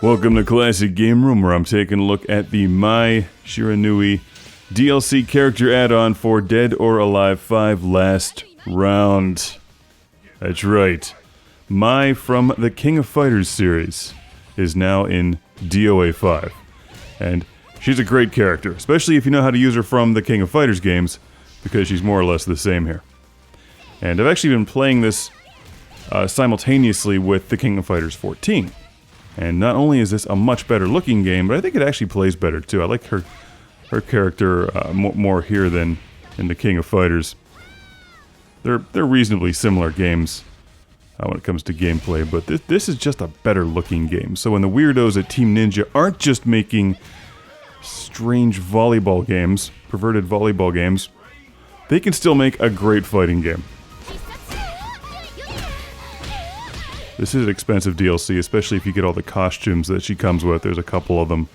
Welcome to Classic Game Room, where I'm taking a look at the Mai Shiranui DLC character add-on for Dead or Alive 5 Last Round. That's right. Mai from the King of Fighters series is now in DOA 5. And she's a great character, especially if you know how to use her from the King of Fighters games, because she's more or less the same here. And I've actually been playing this simultaneously with the King of Fighters 14. And not only is this a much better looking game, but I think it actually plays better too. I like her character more here than in the King of Fighters. They're reasonably similar games when it comes to gameplay, but this is just a better looking game. So when the weirdos at Team Ninja aren't just making strange volleyball games, perverted volleyball games, they can still make a great fighting game. This is an expensive DLC, especially if you get all the costumes that she comes with. There's a couple of them,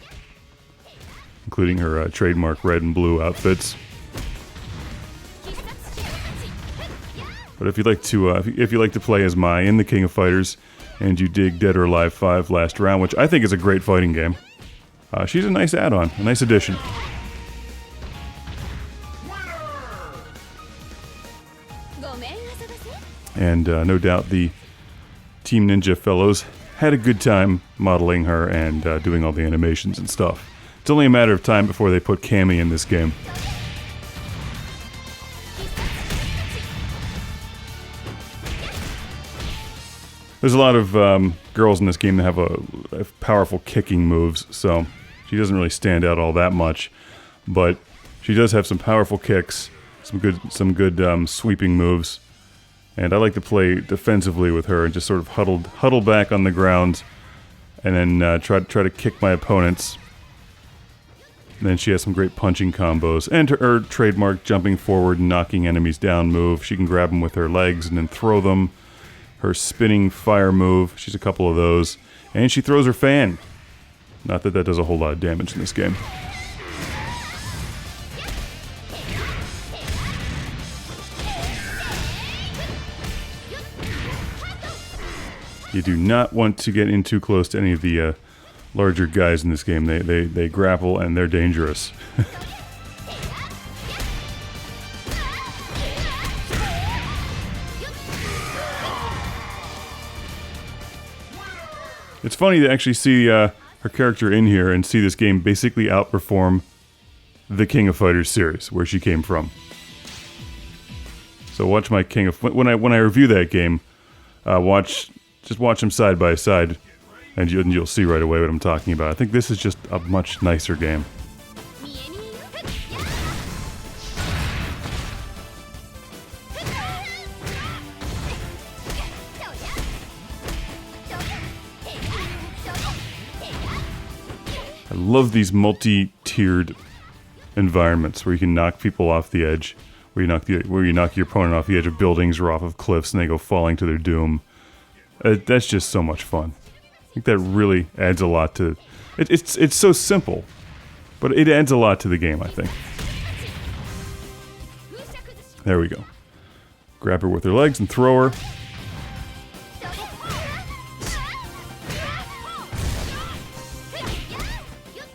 including her trademark red and blue outfits. But if you'd like to, if you like to play as Mai in the King of Fighters, and you dig Dead or Alive 5 Last Round, which I think is a great fighting game, she's a nice add-on, a nice addition. And no doubt the Team Ninja fellows had a good time modeling her and doing all the animations and stuff. It's only a matter of time before they put Cammy in this game. There's a lot of girls in this game that have powerful kicking moves, so she doesn't really stand out all that much. But she does have some powerful kicks, some good sweeping moves. And I like to play defensively with her and just sort of huddle back on the ground, and then try to kick my opponents. And then she has some great punching combos, and her trademark jumping forward and knocking enemies down move. She can grab them with her legs and then throw them. Her spinning fire move, she's a couple of those, and she throws her fan. Not that that does a whole lot of damage in this game. You do not want to get in too close to any of the larger guys in this game. They grapple and they're dangerous. It's funny to actually see her character in here and see this game basically outperform the King of Fighters series, where she came from. So watch my King of... When I review that game, just watch them side by side, and you'll see right away what I'm talking about. I think this is just a much nicer game. I love these multi-tiered environments where you can knock people off the edge, where you knock your opponent off the edge of buildings or off of cliffs, and they go falling to their doom. That's just so much fun. I think that really adds a lot to... It's so simple, but it adds a lot to the game, I think. There we go. Grab her with her legs and throw her.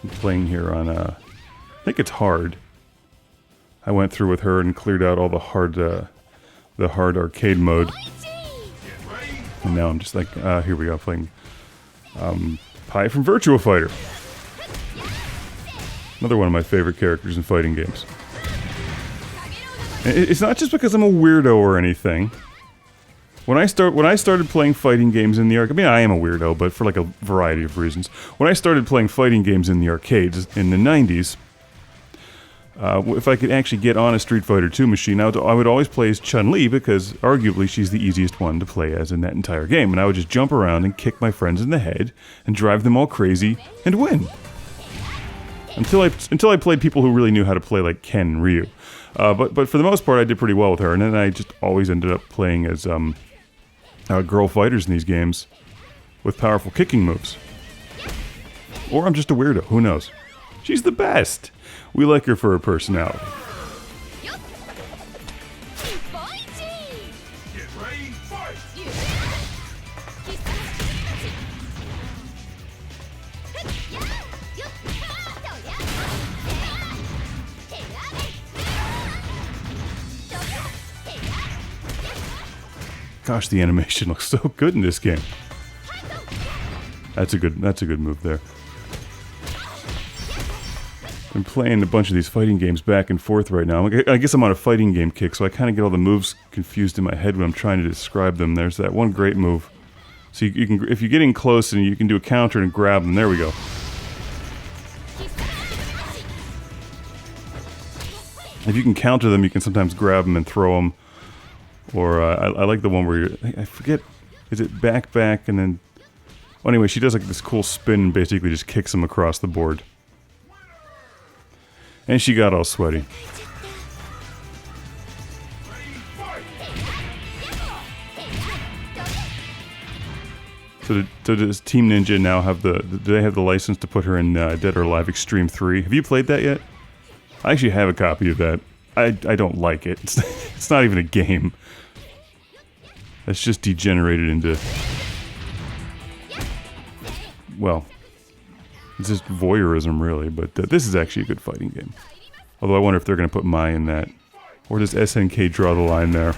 I'm playing here on, I think it's hard. I went through with her and cleared out all the hard arcade mode. And now I'm just like, here we go, playing Pi from Virtua Fighter. Another one of my favorite characters in fighting games. And it's not just because I'm a weirdo or anything. When I started playing fighting games in the arcade, I mean, I am a weirdo, but for like a variety of reasons. When I started playing fighting games in the arcades in the 90s, if I could actually get on a Street Fighter 2 machine, I would always play as Chun-Li, because arguably she's the easiest one to play as in that entire game. And I would just jump around and kick my friends in the head and drive them all crazy and win. Until I played people who really knew how to play like Ken and Ryu. But for the most part, I did pretty well with her. And then I just always ended up playing as girl fighters in these games with powerful kicking moves. Or I'm just a weirdo. Who knows? She's the best. We like her for her personality. Gosh, the animation looks so good in this game. That's a good move there. I'm playing a bunch of these fighting games back and forth right now. I guess I'm on a fighting game kick, so I kind of get all the moves confused in my head when I'm trying to describe them. There's that one great move. So you can, if you're getting close, and you can do a counter and grab them. There we go. If you can counter them, you can sometimes grab them and throw them. Or I like the one where you're, I forget, is it back, and then... Well, anyway, she does like this cool spin and basically just kicks them across the board. And she got all sweaty. So does Team Ninja now have do they have the license to put her in Dead or Alive Extreme 3? Have you played that yet? I actually have a copy of that. I don't like it. It's not even a game. That's just degenerated into... Well... It's just voyeurism, really, but this is actually a good fighting game. Although I wonder if they're going to put Mai in that. Or does SNK draw the line there?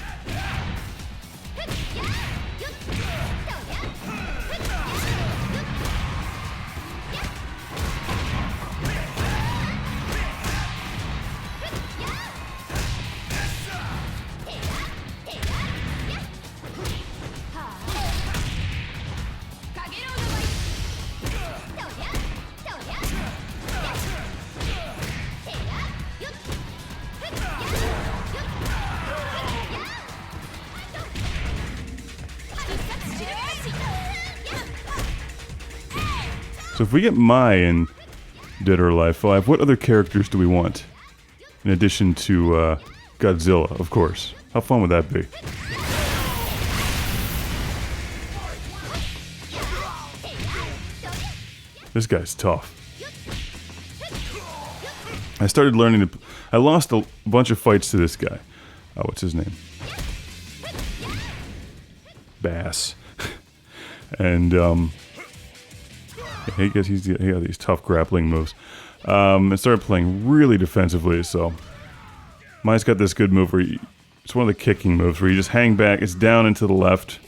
So if we get Mai in Dead or Alive 5, what other characters do we want? In addition to Godzilla, of course. How fun would that be? This guy's tough. I started learning to... I lost a bunch of fights to this guy. What's his name? Bass. And, he got these tough grappling moves. And started playing really defensively, so... Mai's got this good move where it's one of the kicking moves where you just hang back, it's down and to the left.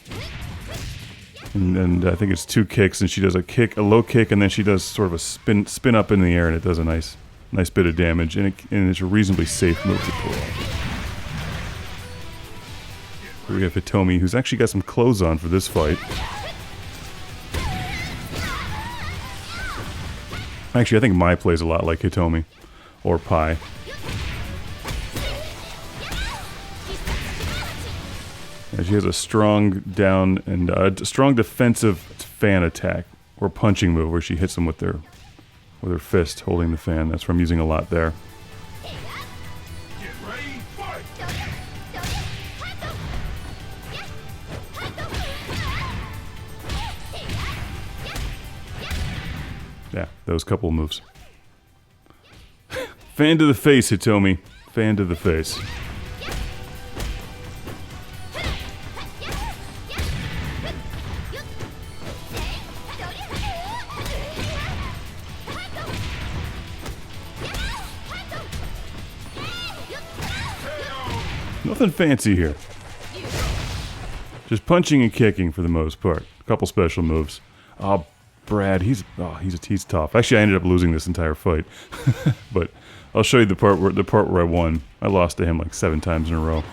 And I think it's 2 kicks, and she does a low kick, and then she does sort of a spin up in the air, and it does a nice bit of damage, and it's a reasonably safe move to pull off. Here we have Hitomi, who's actually got some clothes on for this fight. Actually, I think Mai plays a lot like Hitomi. Or Pai. And she has a strong down and a strong defensive fan attack. Or punching move where she hits them with her fist holding the fan. That's what I'm using a lot there. Yeah, those couple of moves. Fan to the face, Hitomi. Fan to the face. Nothing fancy here. Just punching and kicking for the most part. A couple special moves. Oh, Brad, he's tough. Actually, I ended up losing this entire fight, but I'll show you the part where I won. I lost to him like 7 times in a row.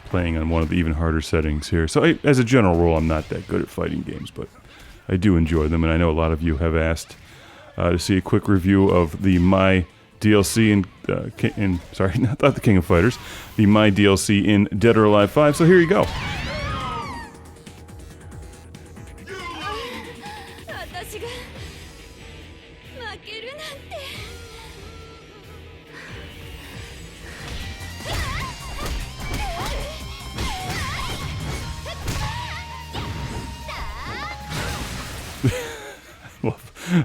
Playing on one of the even harder settings here. So, as a general rule, I'm not that good at fighting games, but I do enjoy them, and I know a lot of you have asked to see a quick review of the Mai DLC sorry, not the King of Fighters, the Mai DLC in Dead or Alive 5. So here you go.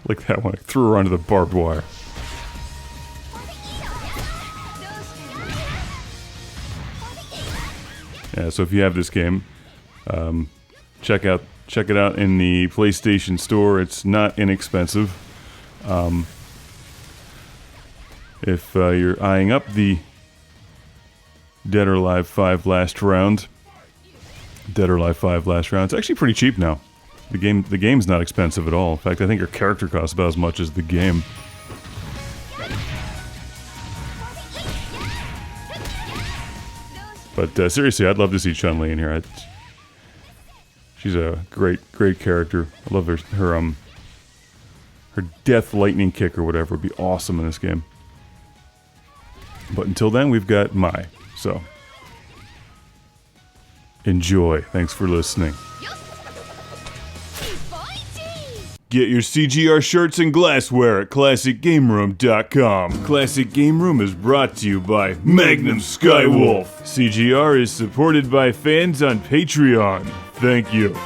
Like that one, I threw her onto the barbed wire. Yeah, so if you have this game, check it out in the PlayStation Store. It's not inexpensive. If you're eyeing up the Dead or Alive 5 Last Round. Dead or Alive 5 Last Round. It's actually pretty cheap now. The game's not expensive at all. In fact, I think her character costs about as much as the game. But seriously, I'd love to see Chun-Li in here. She's a great character. I love her Death Lightning Kick or whatever would be awesome in this game. But until then, we've got Mai. So, enjoy. Thanks for listening. Get your CGR shirts and glassware at ClassicGameRoom.com. Classic Game Room is brought to you by Magnum Skywolf. CGR is supported by fans on Patreon. Thank you.